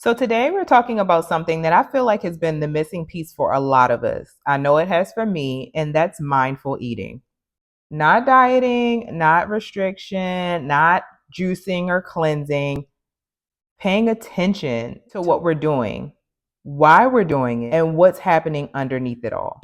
So today we're talking about something that I feel like has been the missing piece for a lot of us. I know it has for me, and that's mindful eating. Not dieting, not restriction, not juicing or cleansing, paying attention to what we're doing, why we're doing it, and what's happening underneath it all.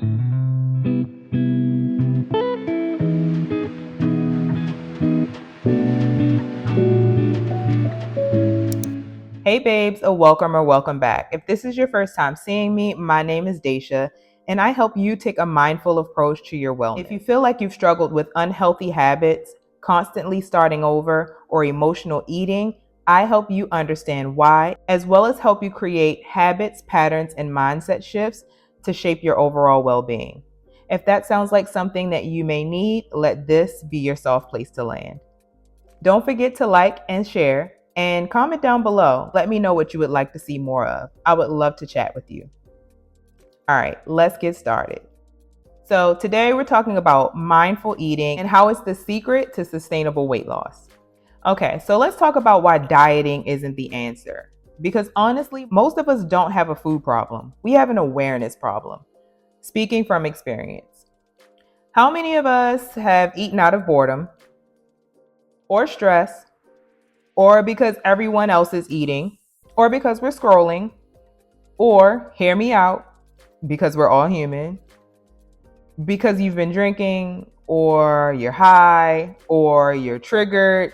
Hey babes, a welcome or welcome back. If this is your first time seeing me, my name is Dacia, and I help you take a mindful approach to your wellness. If you feel like you've struggled with unhealthy habits, constantly starting over, or emotional eating, I help you understand why, as well as help you create habits, patterns, and mindset shifts to shape your overall well-being. If that sounds like something that you may need, let this be your soft place to land. Don't forget to like and share and comment down below. Let me know what you would like to see more of. I would love to chat with you. All right, let's get started. So today we're talking about mindful eating and how it's the secret to sustainable weight loss. Okay, so let's talk about why dieting isn't the answer. Because honestly, most of us don't have a food problem. We have an awareness problem. Speaking from experience. How many of us have eaten out of boredom or stress or because everyone else is eating, or because we're scrolling, or hear me out, because we're all human, because you've been drinking, or you're high, or you're triggered?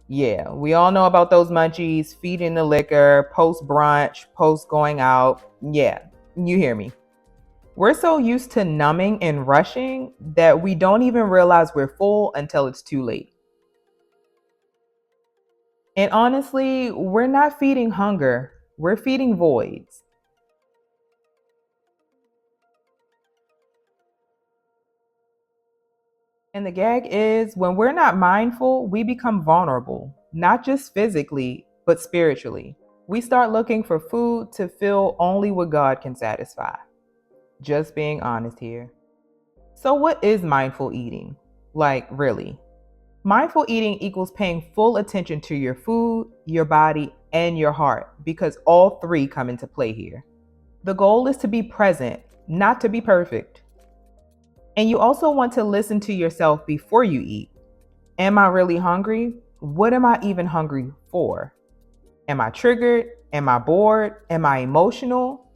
Yeah, we all know about those munchies, feeding the liquor, post brunch, post going out. Yeah, you hear me. We're so used to numbing and rushing that we don't even realize we're full until it's too late. And honestly, we're not feeding hunger, we're feeding voids. And the gag is when we're not mindful, we become vulnerable, not just physically, but spiritually. We start looking for food to fill only what God can satisfy. Just being honest here. So, what is mindful eating? Like, really? Mindful eating equals paying full attention to your food, your body, and your heart, because all three come into play here. The goal is to be present, not to be perfect. And you also want to listen to yourself before you eat. Am I really hungry? What am I even hungry for? Am I triggered? Am I bored? Am I emotional?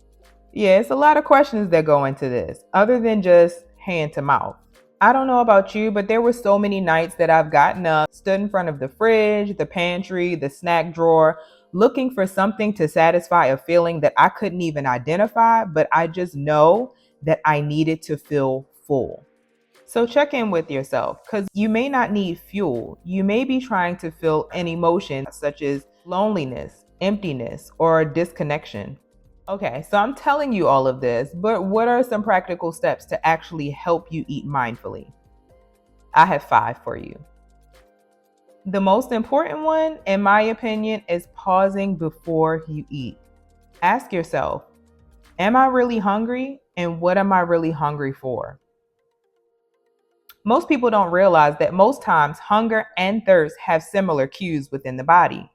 Yeah, it's a lot of questions that go into this, other than just hand to mouth. I don't know about you, but there were so many nights that I've gotten up, stood in front of the fridge, the pantry, the snack drawer, looking for something to satisfy a feeling that I couldn't even identify, but I just know that I needed to feel full. So check in with yourself because you may not need fuel. You may be trying to feel an emotion such as loneliness, emptiness, or disconnection. Okay, so I'm telling you all of this, but what are some practical steps to actually help you eat mindfully? I have 5 for you. The most important one, in my opinion, is pausing before you eat. Ask yourself, am I really hungry? And what am I really hungry for? Most people don't realize that most times hunger and thirst have similar cues within the body.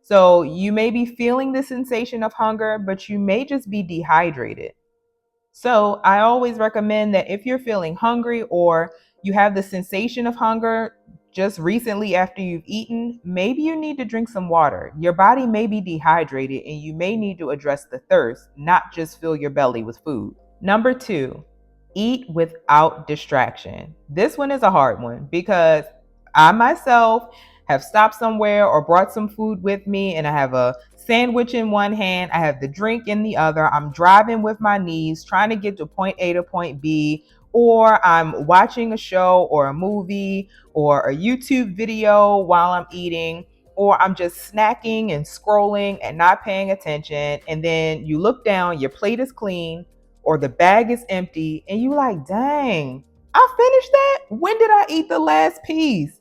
So you may be feeling the sensation of hunger, but you may just be dehydrated. So I always recommend that if you're feeling hungry or you have the sensation of hunger just recently after you've eaten, maybe you need to drink some water. Your body may be dehydrated and you may need to address the thirst, not just fill your belly with food. Number 2, eat without distraction. This one is a hard one because I myself have stopped somewhere or brought some food with me and I have a sandwich in one hand, I have the drink in the other. I'm driving with my niece trying to get to point A to point B, or I'm watching a show or a movie or a YouTube video while I'm eating, or I'm just snacking and scrolling and not paying attention. And then you look down, your plate is clean or the bag is empty, and you like, dang, I finished that? When did I eat the last piece?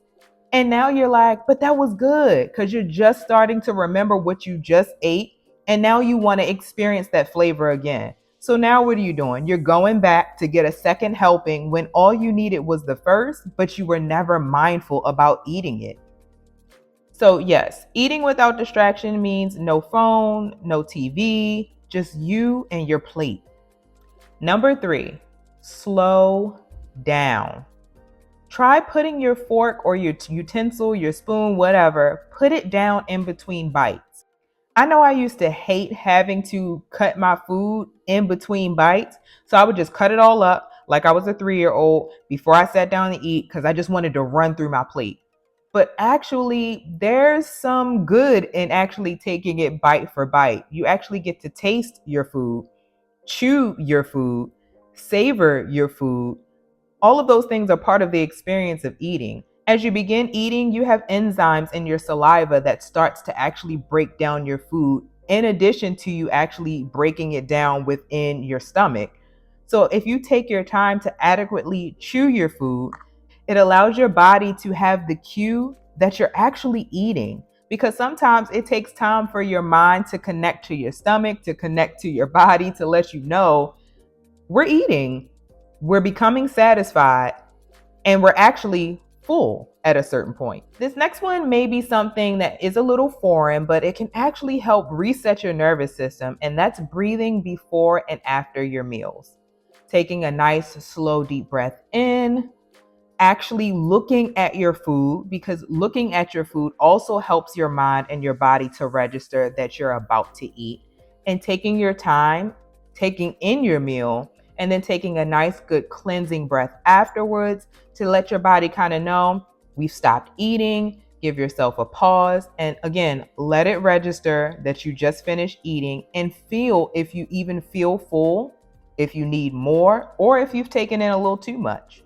And now you're like, but that was good because you're just starting to remember what you just ate. And now you want to experience that flavor again. So now what are you doing? You're going back to get a second helping when all you needed was the first, but you were never mindful about eating it. So, yes, eating without distraction means no phone, no TV, just you and your plate. Number 3, slow down. Try putting your fork or your utensil, your spoon, whatever, put it down in between bites. I know I used to hate having to cut my food in between bites. So I would just cut it all up like I was a 3-year-old before I sat down to eat because I just wanted to run through my plate. But actually, there's some good in actually taking it bite for bite. You actually get to taste your food, chew your food, savor your food. All of those things are part of the experience of eating. As you begin eating, you have enzymes in your saliva that starts to actually break down your food, in addition to you actually breaking it down within your stomach. So if you take your time to adequately chew your food, it allows your body to have the cue that you're actually eating. Because sometimes it takes time for your mind to connect to your stomach, to connect to your body, to let you know we're eating, we're becoming satisfied, and we're actually full at a certain point. This next one may be something that is a little foreign, but it can actually help reset your nervous system, and that's breathing before and after your meals. Taking a nice, slow, deep breath in, actually looking at your food, because looking at your food also helps your mind and your body to register that you're about to eat, and taking your time, taking in your meal, and then taking a nice, good cleansing breath afterwards to let your body kind of know we've stopped eating. Give yourself a pause. And again, let it register that you just finished eating and feel if you even feel full, if you need more, or if you've taken in a little too much.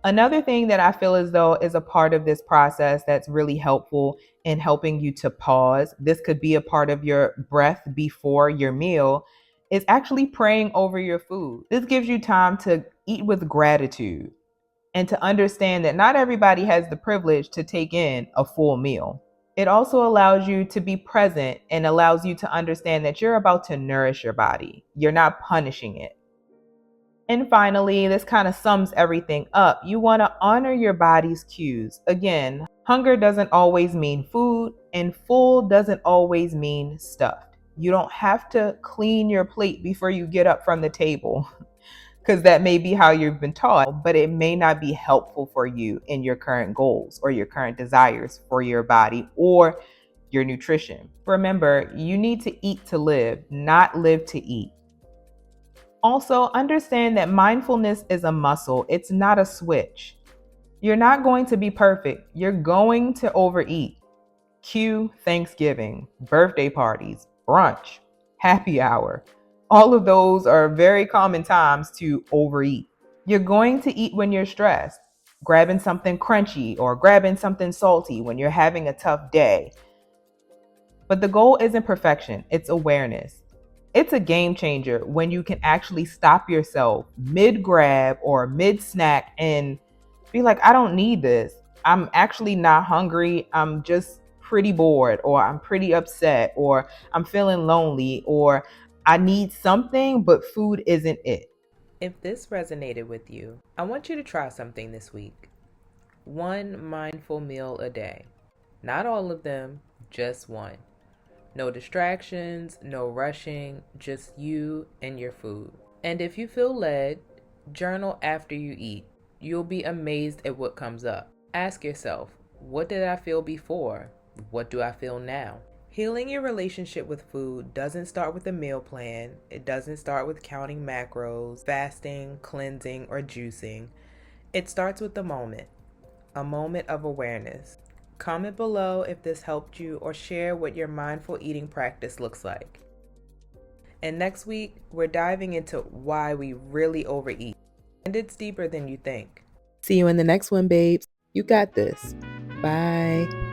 Another thing that I feel as though is a part of this process that's really helpful in helping you to pause, this could be a part of your breath before your meal, is actually praying over your food. This gives you time to eat with gratitude and to understand that not everybody has the privilege to take in a full meal. It also allows you to be present and allows you to understand that you're about to nourish your body. You're not punishing it. And finally, this kind of sums everything up. You want to honor your body's cues. Again, hunger doesn't always mean food, and full doesn't always mean stuffed. You don't have to clean your plate before you get up from the table, because that may be how you've been taught, but it may not be helpful for you in your current goals or your current desires for your body or your nutrition. Remember, you need to eat to live, not live to eat. Also, understand that mindfulness is a muscle, it's not a switch. You're not going to be perfect, you're going to overeat. Cue Thanksgiving, birthday parties, brunch, happy hour. All of those are very common times to overeat. You're going to eat when you're stressed, grabbing something crunchy or grabbing something salty when you're having a tough day. But the goal isn't perfection, it's awareness. It's a game changer when you can actually stop yourself mid grab or mid snack and be like, I don't need this. I'm actually not hungry. I'm just pretty bored, or I'm pretty upset, or I'm feeling lonely, or I need something, but food isn't it. If this resonated with you, I want you to try something this week. One mindful meal a day. Not all of them, just one. No distractions, no rushing, just you and your food. And if you feel led, journal after you eat. You'll be amazed at what comes up. Ask yourself, what did I feel before? What do I feel now? Healing your relationship with food doesn't start with a meal plan. It doesn't start with counting macros, fasting, cleansing, or juicing. It starts with a moment of awareness. Comment below if this helped you, or share what your mindful eating practice looks like. And next week, we're diving into why we really overeat. And it's deeper than you think. See you in the next one, babes. You got this. Bye.